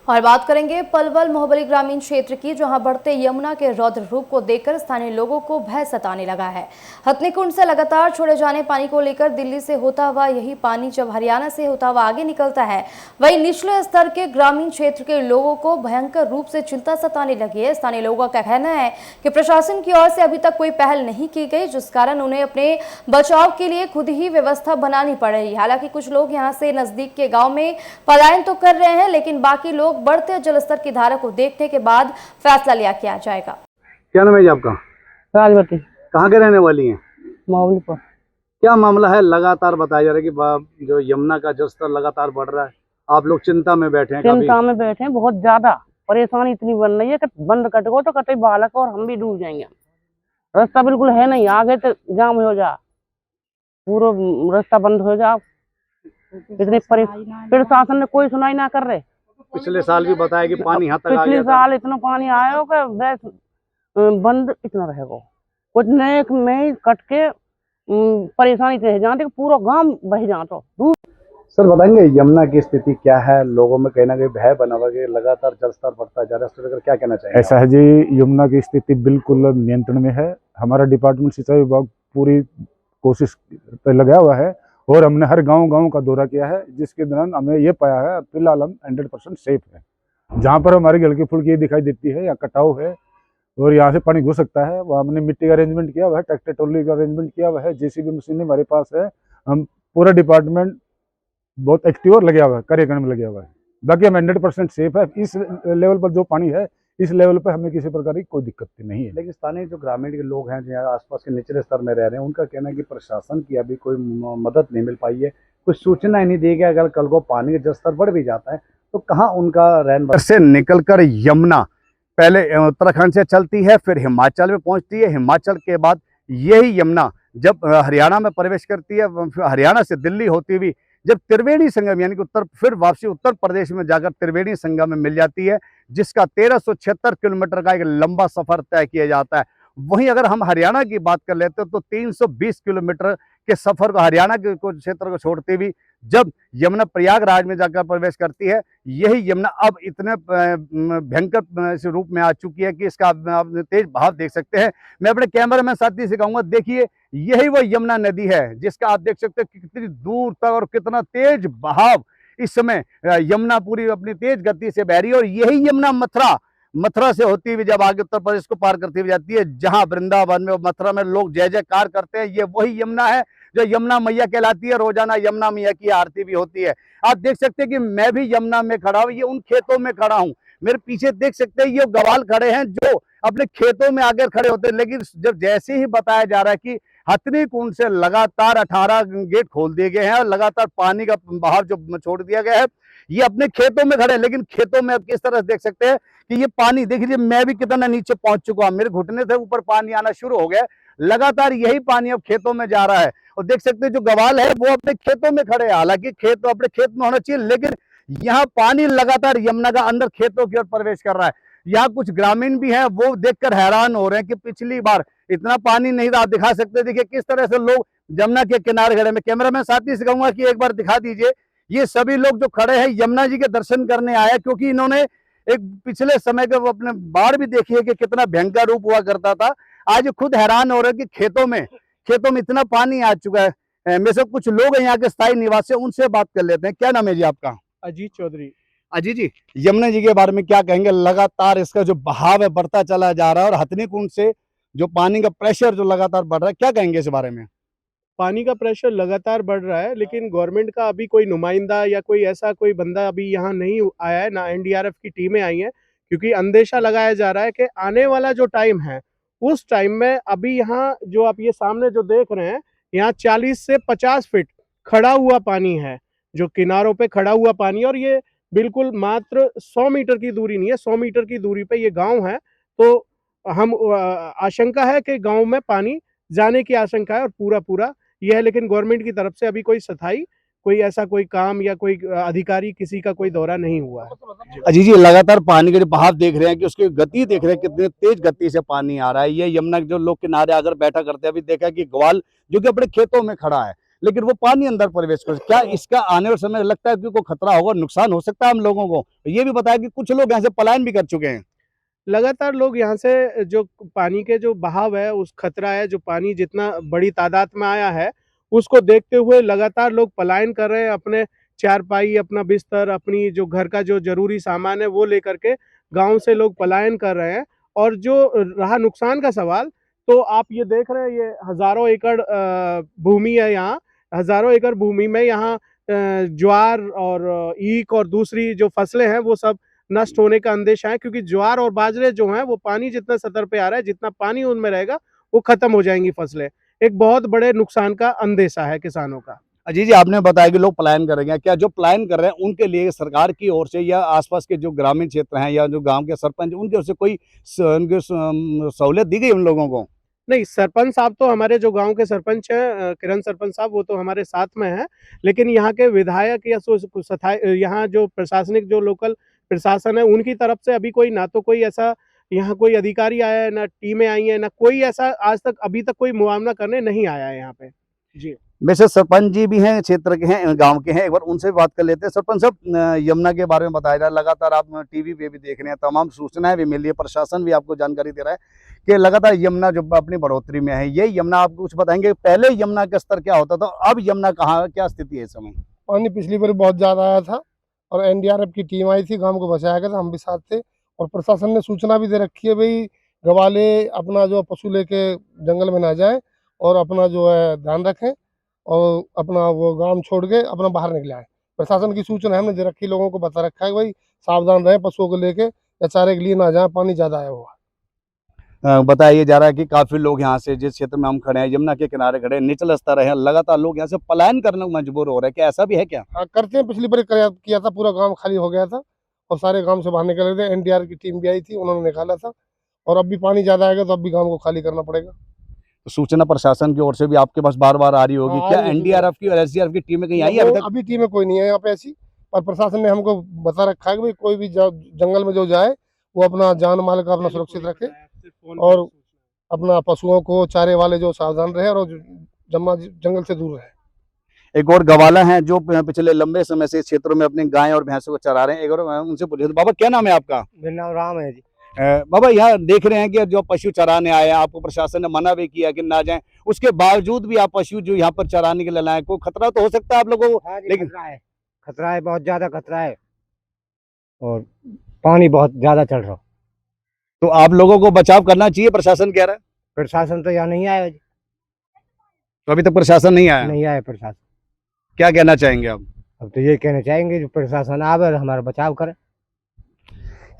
और बात करेंगे पलवल मोहबली ग्रामीण क्षेत्र की, जहां बढ़ते यमुना के रौद्र रूप को देखकर स्थानीय लोगों को भय सताने लगा है। हथनीकुंड से लगातार छोड़े जाने पानी को लेकर दिल्ली से होता हुआ यही पानी जब हरियाणा से होता हुआ आगे निकलता है, वहीं निचले स्तर के ग्रामीण क्षेत्र के लोगों को भयंकर रूप से चिंता सताने लगी है। स्थानीय लोगों का कहना है कि प्रशासन की ओर से अभी तक कोई पहल नहीं की गई, जिस कारण उन्हें अपने बचाव के लिए खुद ही व्यवस्था बनानी पड़ रही है। हालांकि कुछ लोग यहाँ से नजदीक के गाँव में पलायन तो कर रहे हैं, लेकिन बाकी लोग बढ़ते जलस्तर की धारा को देखने के बाद फैसला लिया किया जाएगा। क्या नाम है जी आपका? राजवती। कहाँ के रहने वाली हैं? मोहबली पर। क्या मामला है? लगातार बताया जा रहा है कि जो यमुना का जलस्तर लगातार बढ़ रहा है, आप लोग चिंता में बैठे हैं। चिंता में बैठे हैं, बहुत ज्यादा परेशानी इतनी बन रही है कि बंद कट गो तो कतई बालक और हम भी डूब जाएंगे। रास्ता बिल्कुल है नहीं, आगे तो जाम हो जा, पूरा रास्ता बंद हो जा। इतनी प्रशासन ने कोई सुनाई ना कर रहे। पिछले साल भी बताया कि पानी यहाँ तक आ गया था। पिछले साल इतना पानी आया होगा, बस बंद इतना रहेगा। कुछ नए में कट के परेशानी रह जाते, पूरा गांव बह जाता। सर बताएंगे यमुना की स्थिति क्या है? लोगों में कहीं ना कहीं भय बना हुआ है, लगातार जलस्तर बढ़ता जा रहा है, इसको क्या कहना चाहिए? ऐसा है जी, यमुना की स्थिति बिल्कुल नियंत्रण में है। हमारा डिपार्टमेंट सिंचाई विभाग पूरी कोशिश पे लगा हुआ है और हमने हर गांव का दौरा किया है, जिसके दौरान हमें ये पाया है फिलहाल हम 100% सेफ है। जहाँ पर हमारी हल्की फुल्की दिखाई देती है या कटाव है और यहाँ से पानी घुस सकता है, वहाँ हमने मिट्टी का अरेंजमेंट किया हुआ है, ट्रैक्टर ट्रॉली का अरेंजमेंट किया हुआ है, जेसीबी मशीन हमारे पास है। हम पूरा डिपार्टमेंट बहुत एक्टिव और लगा हुआ है, कार्य करने में लगा हुआ है। बाकी हम 100% सेफ है। इस लेवल पर जो पानी है, इस लेवल पर हमें किसी प्रकार की कोई दिक्कत नहीं है। लेकिन स्थानीय जो ग्रामीण के लोग हैं, जो आसपास के निचले स्तर में रह रहे हैं, उनका कहना है कि प्रशासन की अभी कोई मदद नहीं मिल पाई है, कुछ सूचना ही नहीं दी गई। अगर कल को पानी का जलस्तर बढ़ भी जाता है तो कहाँ उनका रहन से निकलकर यमुना पहले उत्तराखंड से चलती है, फिर हिमाचल में पहुंचती है। हिमाचल के बाद यही यमुना जब हरियाणा में प्रवेश करती है, हरियाणा से दिल्ली होती हुई जब त्रिवेणी संगम यानी कि फिर वापसी उत्तर प्रदेश में जाकर त्रिवेणी संगम में मिल जाती है, जिसका 1376 किलोमीटर का एक लंबा सफर तय किया जाता है। वहीं अगर हम हरियाणा की बात कर लेते हैं तो 320 किलोमीटर के सफर को हरियाणा के कुछ क्षेत्र को छोड़ते हुए जब यमुना प्रयागराज में जाकर प्रवेश करती है, यही यमुना अब इतने भयंकर रूप में आ चुकी है कि इसका आप तेज बहाव देख सकते हैं। मैं अपने कैमरामैन साथी से कहूँगा, देखिए यही वो यमुना नदी है जिसका आप देख सकते हैं कि कितनी दूर तक और कितना तेज बहाव इस समय यमुना पूरी अपनी तेज गति से बह रही है। और यही यमुना मथुरा से होती हुई जब आगे उत्तर प्रदेश को पार करती हुई जाती है, जहां वृंदावन में मथुरा में लोग जय जयकार करते हैं, ये वही यमुना है जो यमुना मैया कहलाती है। रोजाना यमुना मैया की आरती भी होती है। आप देख सकते हैं कि मैं भी यमुना में खड़ा हूँ, ये उन खेतों में खड़ा हूँ। मेरे पीछे देख सकते हैं ये गवाल खड़े हैं जो अपने खेतों में आकर खड़े होते हैं। लेकिन जब जैसे ही बताया जा रहा है कि हथनीकुंड से लगातार 18 गेट खोल दिए गए हैं और लगातार पानी का बहाव जो छोड़ दिया गया है, ये अपने खेतों में खड़े हैं। लेकिन खेतों में अब किस तरह देख सकते हैं कि ये पानी देखिए, मैं भी कितना नीचे पहुंच चुका हूं, मेरे घुटने से ऊपर पानी आना शुरू हो गया। लगातार यही पानी अब खेतों में जा रहा है और देख सकते हैं जो गवाल है वो अपने खेतों में खड़े हैं। हालांकि खेत तो अपने खेत में होना चाहिए, लेकिन यहाँ पानी लगातार यमुना का अंदर खेतों की ओर प्रवेश कर रहा है। यहाँ कुछ ग्रामीण भी हैं, वो देखकर हैरान हो रहे हैं कि पिछली बार इतना पानी नहीं था। आप दिखा सकते हैं, देखिए किस तरह से लोग यमुना के किनारे खड़े। मैं कैमरामैन साथी से कहूंगा कि एक बार दिखा दीजिए, ये सभी लोग जो खड़े हैं यमुना जी के दर्शन करने आए, क्योंकि इन्होंने एक पिछले समय के अपने बाढ़ भी देखी है कि कितना भयंकर रूप हुआ करता था। आज खुद हैरान हो रहे हैं कि खेतों में इतना पानी आ चुका है। में से कुछ लोग यहाँ के स्थायी निवासी, उनसे बात कर लेते हैं। क्या नाम है जी आपका? अजीत चौधरी। अजीत जी, यमुना जी के बारे में क्या कहेंगे? लगातार इसका जो बहाव है बढ़ता चला जा रहा है और हथनीकुंड से जो पानी का प्रेशर जो लगातार बढ़ रहा है, क्या कहेंगे इस बारे में? पानी का प्रेशर लगातार बढ़ रहा है, लेकिन गवर्नमेंट का अभी कोई नुमाइंदा या कोई ऐसा कोई बंदा अभी यहाँ नहीं आया है, ना एनडीआरएफ की टीमें आई हैं, क्योंकि अंदेशा लगाया जा रहा है कि आने वाला जो टाइम है उस टाइम में अभी यहाँ जो आप ये सामने जो देख रहे हैं, यहाँ 40 से 50 फीट खड़ा हुआ पानी है, जो किनारों पे खड़ा हुआ पानी। और ये बिल्कुल मात्र 100 मीटर की दूरी नहीं है, 100 मीटर की दूरी पे ये गाँव है। तो हम आशंका है कि गाँव में पानी जाने की आशंका है और पूरा यह है। लेकिन गवर्नमेंट की तरफ से अभी कोई स्थायी कोई ऐसा कोई काम या कोई अधिकारी किसी का कोई दौरा नहीं हुआ है। अजीत जी, लगातार पानी के जो बहाव देख रहे हैं कि उसकी गति देख रहे हैं, कितने तेज गति से पानी आ रहा है। ये यमुना जो लोग किनारे आकर बैठा करते हैं, अभी देखा कि ग्वाल जो कि अपने खेतों में खड़ा है, लेकिन वो पानी अंदर प्रवेश कर, क्या इसका आने वाले समय लगता है कि कोई खतरा होगा, नुकसान हो सकता है हम लोगों को? ये भी बताया कि कुछ लोग यहाँ से पलायन भी कर चुके हैं। लगातार लोग यहाँ से जो पानी के जो बहाव है, उस खतरा है, जो पानी जितना बड़ी तादाद में आया है, उसको देखते हुए लगातार लोग पलायन कर रहे हैं। अपने चारपाई, अपना बिस्तर, अपनी जो घर का जो ज़रूरी सामान है, वो लेकर के गाँव से लोग पलायन कर रहे हैं। और जो रहा नुकसान का सवाल, तो आप ये देख रहे हैं, ये हज़ारों एकड़ भूमि है यहाँ। हज़ारों एकड़ भूमि में यहाँ ज्वार और ईख और दूसरी जो फसलें हैं, वो सब नष्ट होने का अंदेशा है, क्योंकि ज्वार और बाजरे जो हैं वो पानी जितना सतर पे आ रहा है, जितना पानी उनमें रहेगा वो खत्म हो जाएंगी फसलें। एक बहुत बड़े नुकसान का अंदेशा है किसानों का। अजीत जी, आपने बताया कि लोग पलायन करेंगे, क्या जो पलायन कर रहे हैं उनके लिए सरकार की ओर से या आसपास के जो ग्रामीण क्षेत्र हैं या जो गांव के सरपंच उनकी ओर से कोई उनकी सहूलियत दी गई उन लोगों को? नहीं, सरपंच साहब तो हमारे जो गाँव के सरपंच हैं, किरण सरपंच साहब, वो तो हमारे साथ में हैं। लेकिन यहाँ के विधायक या यहाँ जो प्रशासनिक जो लोकल प्रशासन है, उनकी तरफ से अभी कोई, ना तो कोई ऐसा यहाँ कोई अधिकारी आया है, ना टीमें आई हैं, ना कोई ऐसा आज तक अभी तक कोई मुआवना करने नहीं आया है यहाँ पे। जी। वैसे सरपंच जी भी हैं, क्षेत्र के हैं, गांव के हैं, एक बार उनसे भी बात कर लेते हैं। सरपंच साहब, यमुना के बारे में बताया जा रहा है, लगातार आप टीवी पे भी देख रहे हैं, तमाम सूचनाएं भी मिल रही है, प्रशासन भी आपको जानकारी दे रहा है कि लगातार यमुना जो अपनी बढ़ोतरी में है। ये यमुना, आप कुछ बताएंगे पहले यमुना का स्तर क्या होता था, अब यमुना कहाँ, क्या स्थिति है इस समय? पानी पिछली बार बहुत ज़्यादा आया था और एनडीआरएफ की टीम आई थी, गांव को बचाया गया था, हम भी साथ थे। और प्रशासन ने सूचना भी दे रखी है भाई, गवाले अपना जो पशु लेके जंगल में ना जाएं और अपना जो है ध्यान रखें और अपना वो गांव छोड़ के अपना बाहर निकले आए। प्रशासन की सूचना हमने दे रखी, लोगों को बता रखा है भाई सावधान रहें, पशुओं को लेके या चारे के लिए ना जाएं, पानी ज़्यादा आया हुआ। बताया जा रहा है कि काफी लोग यहाँ से, जिस क्षेत्र में हम खड़े हैं यमुना के किनारे खड़े हैं, निचला स्तर है, लगातार लोग यहाँ से पलायन करने को मजबूर हो रहे हैं, क्या ऐसा भी है क्या? हाँ करते हैं, पिछली बार किया था, पूरा गांव खाली हो गया था और सारे गांव से बाहर निकल रहे थे। एनडीआरएफ की टीम भी आई थी, उन्होंने निकाला था। और अब भी पानी ज़्यादा आएगा तो अब भी गांव को खाली करना पड़ेगा। तो सूचना प्रशासन की ओर से भी आपके पास बार बार आ रही होगी, हाँ, क्या आ रही है एनडीआरएफ की और एसडीआरएफ की टीमें कहीं आई है अभी तक? अभी टीमें कोई नहीं है यहाँ पे ऐसी, पर प्रशासन ने हमको बता रखा है कि भाई कोई भी जंगल में जो जाए वो अपना जान माल का अपना सुरक्षित रखे और अपना पशुओं को चारे वाले जो सावधान रहे और जंगल से दूर रहे। एक और गवाला हैं जो पिछले लंबे समय से इस क्षेत्रों में अपनी गाय और भैंसों को चरा रहे हैं, एक और उनसे पूछिए। बाबा क्या नाम है आपका? मेरा नाम राम है जी। बाबा, यहाँ देख रहे हैं कि जो पशु चराने आए हैं, आपको प्रशासन ने मना भी किया कि ना जाएं, उसके बावजूद भी आप पशु जो यहाँ पर चराने के लिए लाए, कोई खतरा तो हो सकता है आप लोगों को? हाँ जी, लेकिन खतरा है, बहुत ज्यादा खतरा है और पानी बहुत ज्यादा चल रहा। तो आप लोगों को बचाव करना चाहिए, प्रशासन कह रहा है। प्रशासन तो यहाँ नहीं आया जी, तो अभी तक प्रशासन नहीं आया, नहीं आया प्रशासन। क्या कहना चाहेंगे आप? अब तो ये कहना चाहेंगे जो प्रशासन आवे और हमारा बचाव करे।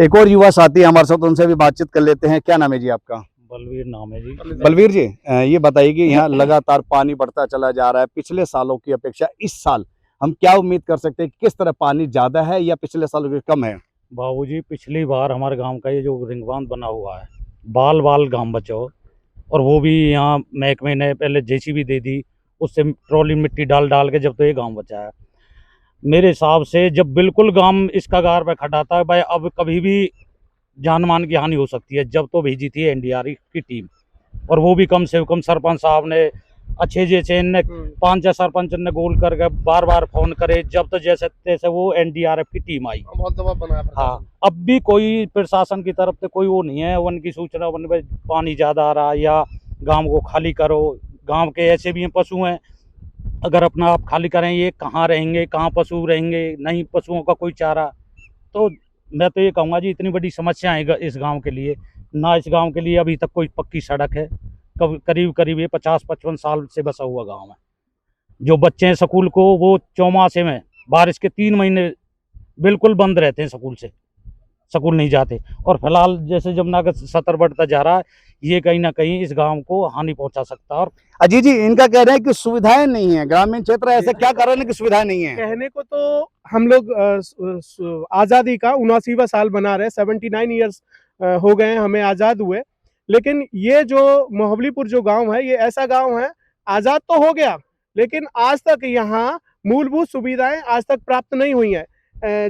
एक और युवा साथी हमारे साथ, उनसे भी बातचीत कर लेते हैं। क्या नाम है जी आपका? बलवीर नाम है जी। बलवीर जी, ये बताइए कि यहाँ लगातार पानी बढ़ता चला जा रहा है, पिछले सालों की अपेक्षा इस साल हम क्या उम्मीद कर सकते हैं, किस तरह पानी ज्यादा है या पिछले सालों की कम है? बाबूजी, पिछली बार हमारे गांव का ये जो रिंग बांध बना हुआ है, बाल बाल गांव बचाओ, और वो भी यहाँ महकमे ने पहले जेसीबी दे दी, उससे ट्रॉली मिट्टी डाल डाल के जब तो ये गांव बचा है। मेरे हिसाब से जब बिल्कुल गांव इस कगार पे खड़ा था भाई, अब कभी भी जान मान की हानि हो सकती है। जब तो भेजी थी एनडीआरएफ की टीम, और वो भी कम से कम सरपंच साहब ने अच्छे जैसे इनने 5 सरपंच ने गोल करके बार बार फोन करे, जब तो जैसे तैसे वो एनडीआरएफ की टीम आई। बहुत दबाव बनाया प्रशासन। हाँ, अब भी कोई प्रशासन की तरफ से कोई वो नहीं है, उनकी सूचना वन में पानी ज़्यादा आ रहा है या गांव को खाली करो। गांव के ऐसे भी हैं, पशु हैं, अगर अपना आप खाली करें, ये कहाँ रहेंगे, कहाँ पशु रहेंगे, नहीं पशुओं का कोई चारा। तो मैं तो ये कहूँगा जी, इतनी बड़ी समस्या है इस गांव के लिए ना, इस गांव के लिए अभी तक कोई पक्की सड़क है। करीब ये 50-55 साल से बसा हुआ गांव है। जो बच्चे हैं स्कूल को, वो चौमासे में बारिश के 3 महीने बिल्कुल बंद रहते हैं, स्कूल नहीं जाते। और फिलहाल जैसे जमुना का स्तर बढ़ता जा रहा है, ये कहीं ना कहीं इस गांव को हानि पहुंचा सकता है। और अजीत जी, इनका कह रहे हैं कि सुविधाएं नहीं है, ग्रामीण क्षेत्र ऐसे क्या कारण है कि सुविधाएं नहीं है? कहने को तो हम लोग आज़ादी का 79वां साल बना रहे, 79 ईयर्स हो गए हैं हमें आज़ाद हुए। लेकिन ये जो मोहबलीपुर जो गांव है, ये ऐसा गांव है, आज़ाद तो हो गया लेकिन आज तक यहाँ मूलभूत सुविधाएं आज तक प्राप्त नहीं हुई हैं।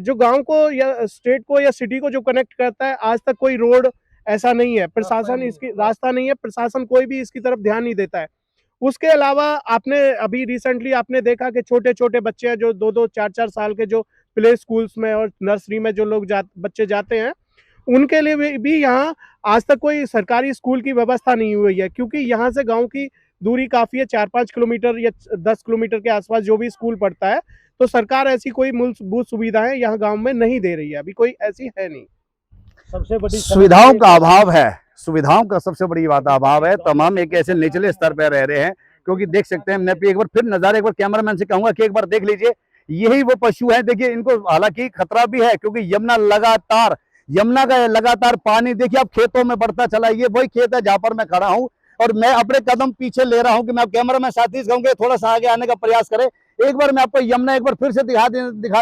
जो गांव को या स्टेट को या सिटी को जो कनेक्ट करता है, आज तक कोई रोड ऐसा नहीं है, प्रशासन इसकी रास्ता नहीं है, प्रशासन कोई भी इसकी तरफ ध्यान नहीं देता है। उसके अलावा आपने अभी रिसेंटली आपने देखा कि छोटे छोटे बच्चे हैं जो 2-2 4-4 साल के, जो प्ले स्कूल्स में और नर्सरी में जो लोग बच्चे जाते हैं, उनके लिए भी यहाँ आज तक कोई सरकारी स्कूल की व्यवस्था नहीं हुई है, क्योंकि यहाँ से गांव की दूरी काफ़ी है, 4-5 किलोमीटर या 10 किलोमीटर के आसपास जो भी स्कूल पड़ता है, तो सरकार ऐसी कोई मूलभूत सुविधाएं यहाँ गांव में नहीं दे रही है, अभी कोई ऐसी है नहीं। सबसे बड़ी सुविधाओं का अभाव है, सुविधाओं का सबसे बड़ी बात अभाव है। तमाम एक ऐसे निचले स्तर पर रह रहे हैं, क्योंकि देख सकते हैं, मैं एक बार फिर नजारे, एक बार कैमरामैन से कहूंगा कि एक बार देख लीजिए, यही वो पशु है। देखिए इनको हालांकि खतरा भी है, क्योंकि यमुना का लगातार पानी देखिए अब खेतों में बढ़ता चला। ये वही खेत है जहां पर मैं खड़ा हूं और मैं अपने कदम पीछे ले रहा हूं कि मैं कैमरामैन साथी से कहूंगा थोड़ा सा आगे आने का प्रयास करें। एक बार मैं आपको यमुना एक बार फिर से दिखा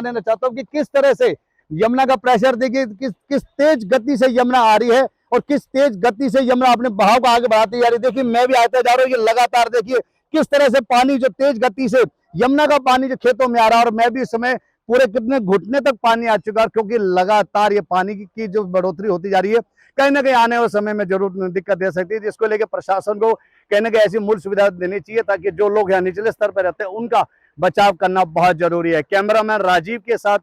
देना चाहता हूं कि किस तरह से यमुना का प्रेशर देखिए, किस तेज गति से यमुना आ रही है और किस तेज गति से यमुना अपने बहाव को आगे बढ़ाती जा रही है। देखिए मैं भी आता जा रहा हूँ, ये लगातार देखिए किस तरह से पानी जो तेज गति से यमुना का पानी जो खेतों में आ रहा है, और मैं भी इस समय पूरे कितने घुटने तक पानी आ चुका है, क्योंकि लगातार ये पानी की जो बढ़ोतरी होती जा रही है, कहीं ना कहीं आने वाले समय में जरूर दिक्कत दे सकती है। जिसको लेकर प्रशासन को कहीं ना कहीं ऐसी मूल सुविधा देनी चाहिए, ताकि जो लोग यहाँ निचले स्तर पर रहते हैं उनका बचाव करना बहुत जरूरी है। कैमरामैन राजीव के साथ